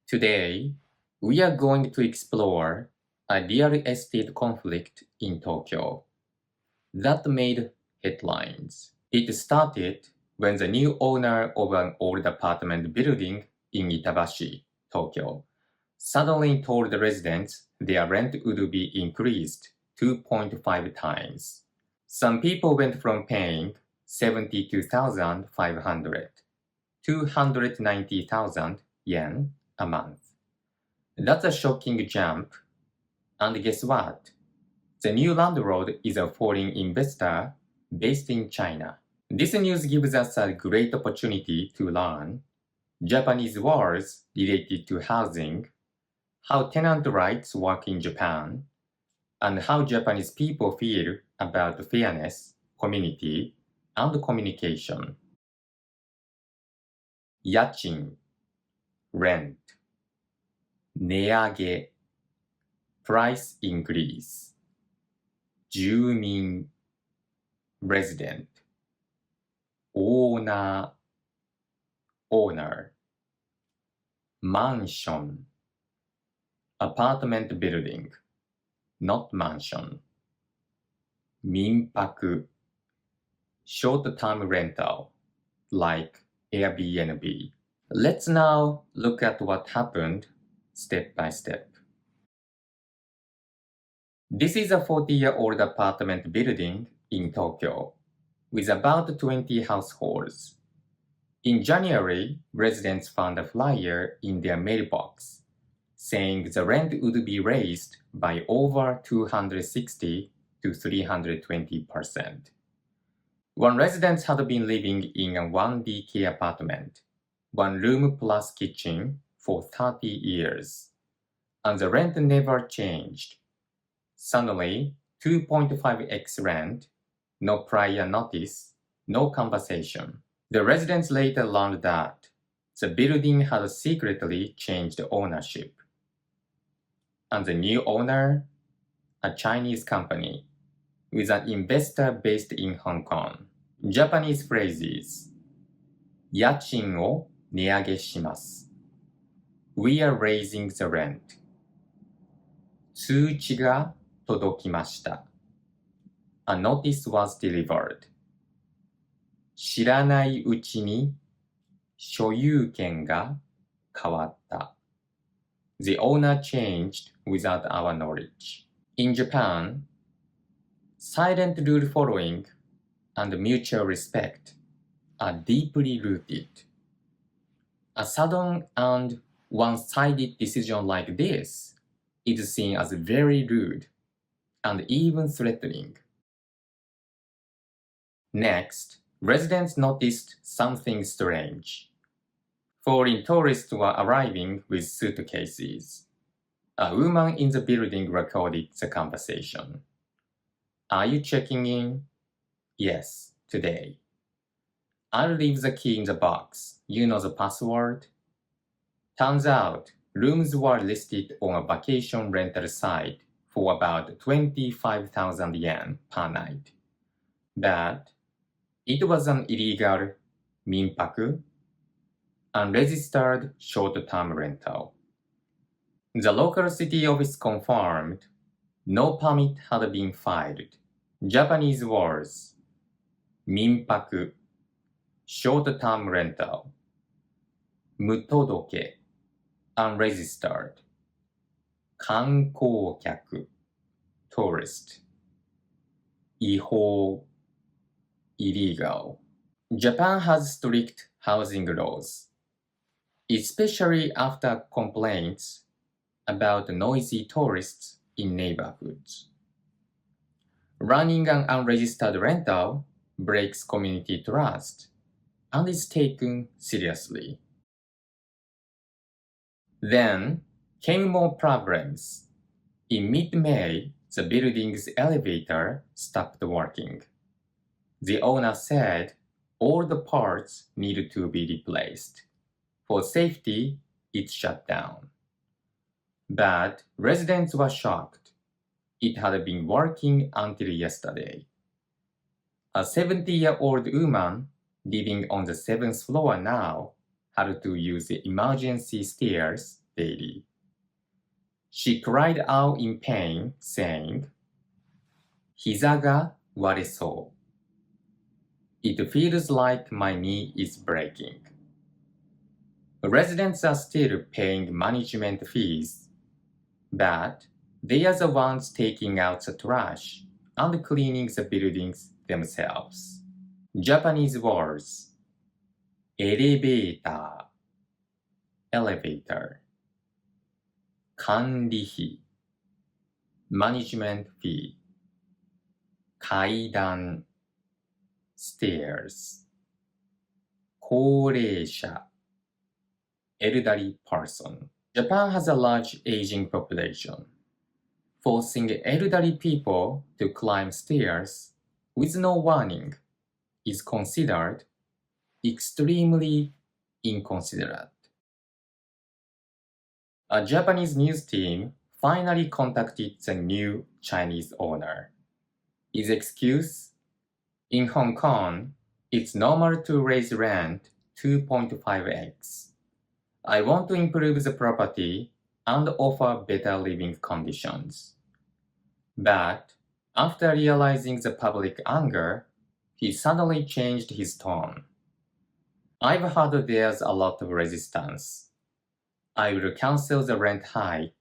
Today, we are going to explore a real estate conflict in Tokyo that made headlines. It started when the new owner of an old apartment building in Itabashi, Tokyo, suddenly told the residents their rent would be increased 2.5 times. Some people went from paying 72,500 to 290,000 yen a month. That's a shocking jump. And guess what? The new landlord is a foreign investor based in China. This news gives us a great opportunity to learn Japanese wars related to housing, how tenant rights work in Japan, and how Japanese people feel about fairness, community, and communication. 家賃 rent 値上げ price increase 住民 resident オーナー owner マンション apartment building not mansion 民泊 short-term rental like Airbnb. Let's now look at what happened step by step. This is a 40-year-old apartment building in Tokyo with about 20 households. In January, residents found a flyer in their mailbox saying the rent would be raised by over 260 to 320%. One resident had been living in a 1DK apartment, one room plus kitchen, for 30 years, and the rent never changed. Suddenly, 2.5x rent, no prior notice, no conversation. The residents later learned that the building had secretly changed ownership. And the new owner, a Chinese company, with an investor based in Hong Kong. Japanese phrases 家賃を値上げします We are raising the rent 通知が届きました A notice was delivered 知らないうちに所有権が変わった The owner changed without our knowledge. In Japan, silent rule following and mutual respect are deeply rooted. A sudden and one-sided decision like this is seen as very rude and even threatening. Next, residents noticed something strange. Foreign tourists were arriving with suitcases. A woman in the building recorded the conversation. Are you checking in? Yes, today. I'll leave the key in the box. You know the password? Turns out, rooms were listed on a vacation rental site for about 25,000 yen per night. But it was an illegal Minpaku, unregistered short-term rental. The local city office confirmed no permit had been filed. Japanese words 民泊 short-term rental 無届 unregistered 観光客 tourist 違法 illegal. Japan has strict housing laws, especially after complaints about noisy tourists in neighborhoods. Running an unregistered rental breaks community trust and is taken seriously. Then came more problems. In mid-May, the building's elevator stopped working. The owner said all the parts needed to be replaced. For safety, it shut down. But residents were shocked. It had been working until yesterday. A 70-year-old woman living on the 7th floor now had to use the emergency stairs daily. She cried out in pain, saying, 膝が割れそう。It feels like my knee is breaking. Residents are still paying management fees, but they are the ones taking out the trash and cleaning the buildings themselves. Japanese words: エレベーター elevator, 管理費 management fee, 階段 stairs, 高齢者 elderly person. Japan has a large aging population. Forcing elderly people to climb stairs with no warning is considered extremely inconsiderate. A Japanese news team finally contacted the new Chinese owner. His excuse? In Hong Kong, it's normal to raise rent 2.5x. I want to improve the property and offer better living conditions. But after realizing the public anger, he suddenly changed his tone. I've heard there's a lot of resistance. I will cancel the rent hike.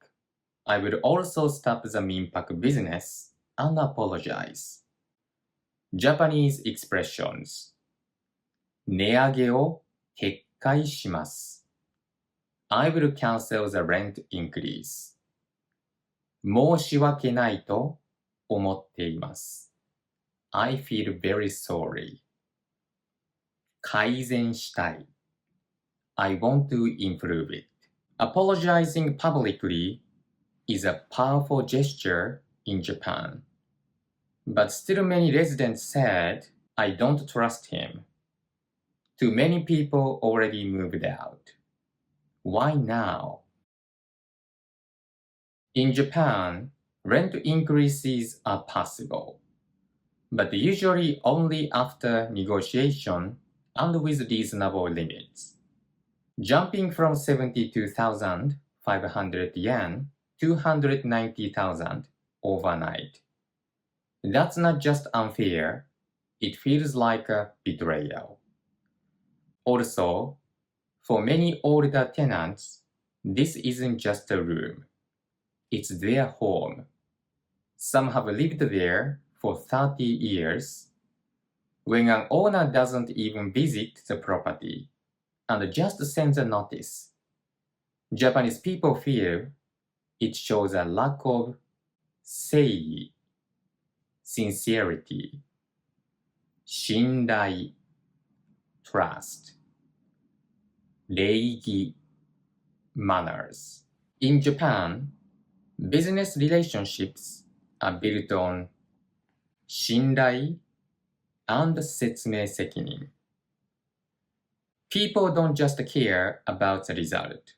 I will also stop the Minpaku business and apologize. Japanese expressions. 値上げを撤回します。I will cancel the rent increase. 申し訳ないと思っています。I feel very sorry. 改善したい。I want to improve it. Apologizing publicly is a powerful gesture in Japan. But still many residents said, I don't trust him. Too many people already moved out. Why now? In Japan, rent increases are possible, but usually only after negotiation and with reasonable limits. Jumping from 72,500 yen to 190,000 overnight. That's not just unfair, it feels like a betrayal. Also, for many older tenants, this isn't just a room. It's their home. Some have lived there for 30 years. When an owner doesn't even visit the property and just sends a notice, Japanese people feel it shows a lack of sei, sincerity, 信頼 trust, 礼儀 manners. In Japan, business relationships are built on 信頼 and 説明責任. People don't just care about the result.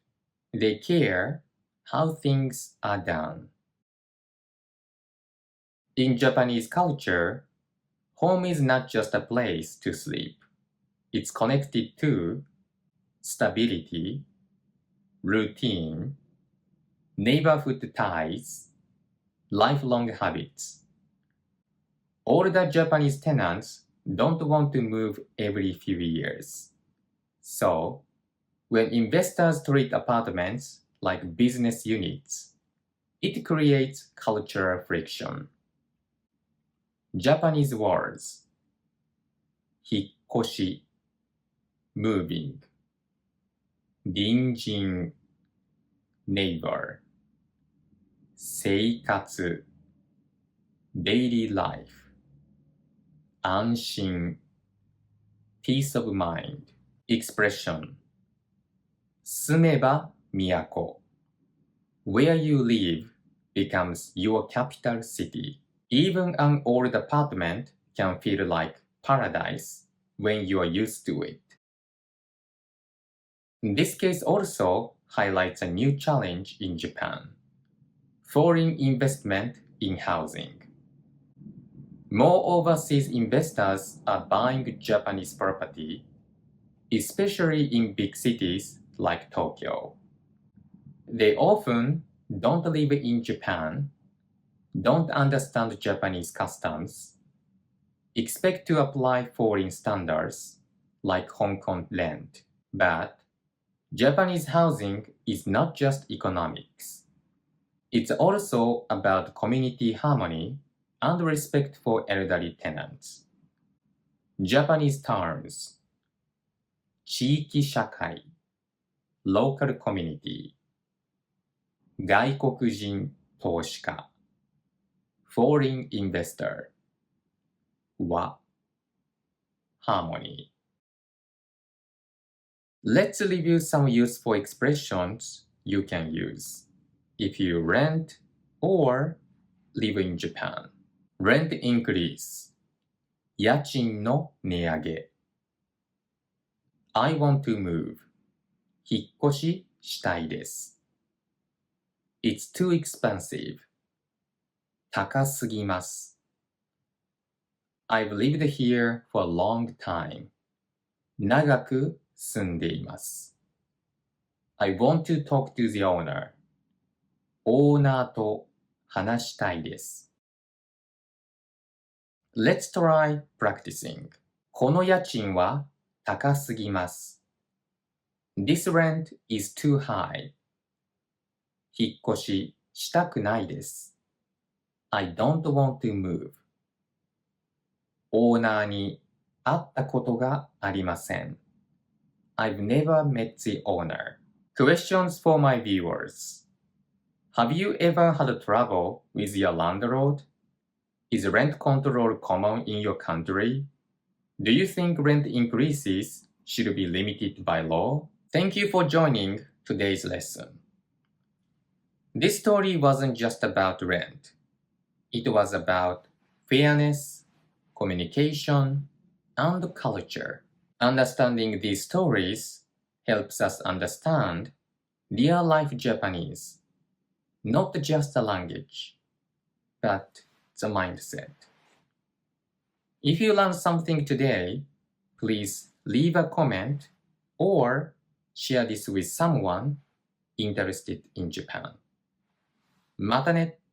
They care how things are done. In Japanese culture, home is not just a place to sleep. It's connected to stability, routine, neighborhood ties, lifelong habits. Older Japanese tenants don't want to move every few years. So, when investors treat apartments like business units, it creates cultural friction. Japanese words: 引っ越し moving, 隣人 neighbor, 生活 daily life, 安心 peace of mind. Expression: 住めば都 Where you live becomes your capital city. Even an old apartment can feel like paradise when you are used to it. This case also highlights a new challenge in Japan: foreign investment in housing. More overseas investors are buying Japanese property, especially in big cities like Tokyo. They often don't live in Japan, don't understand Japanese customs, expect to apply foreign standards like Hong Kong rent. But Japanese housing is not just economics. It's also about community harmony and respect for elderly tenants. Japanese terms: 地域社会 local community 外国人投資家 foreign investor 和 harmony. Let's review some useful expressions you can use if you rent or live in Japan. Rent increase 家賃の値上げ I want to move 引っ越ししたいです It's too expensive 高すぎます I've lived here for a long time 長く住んでいます I want to talk to the owner オーナーと話したいです Let's try practicing この家賃は高すぎます This rent is too high 引っ越ししたくないです I don't want to move オーナーに会ったことがありません I've never met the owner. Questions for my viewers. Have you ever had trouble with your landlord? Is rent control common in your country? Do you think rent increases should be limited by law? Thank you for joining today's lesson. This story wasn't just about rent. It was about fairness, communication, and culture. Understanding these stories helps us understand real-life Japanese, not just the language, but the mindset. If you learned something today, please leave a comment or share this with someone interested in Japan. またね